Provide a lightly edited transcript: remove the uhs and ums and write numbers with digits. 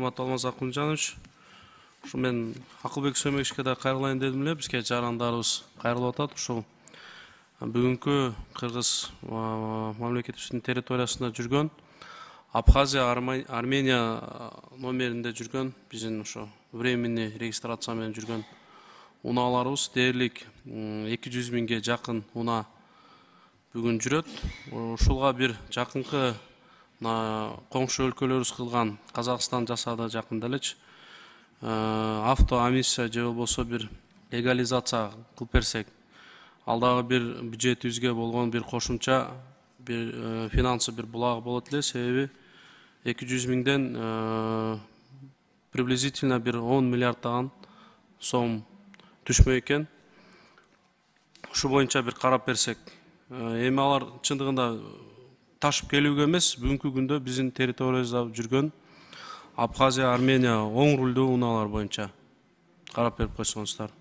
урматтуу Алмаз Акунжанович. Ушу мен Акылбек Сөмекишке да кайрылайын дедим эле, бизге жарандарыбыз кайрылып атат. Ушул бүгүнкү Кыргыз мамлекетибиздин территориясында жүргөн, Абхазия, Армения номеринде жүргөн, биздин ошо временный регистрация менен жүргөн унааларыбыз дээрлик 200 миңге жакын унаа бүгүн жүрөт. Ушулга бир жакынкы коңшу өлкөлөрүбүз кылган Казакстан жасады жакында элечи. Автоамиссия же болбосо бир легализация кылып берсек, ал дагы бир бюджетибизге болгон бир кошумча бир финансы бир булагы болот эле, себеби 200 миңден приблизительно бир 10 миллиарддаган сом түшмөй экен. Ушу боюнча бир карап берсек, эми алар чындыгында ташып келүүгө эмес, бүгүнкү күндө биздин территориябызда жүргөн Абхазия, Армения оң рулдуу унаалар боюнча карап берип койсоңуздар.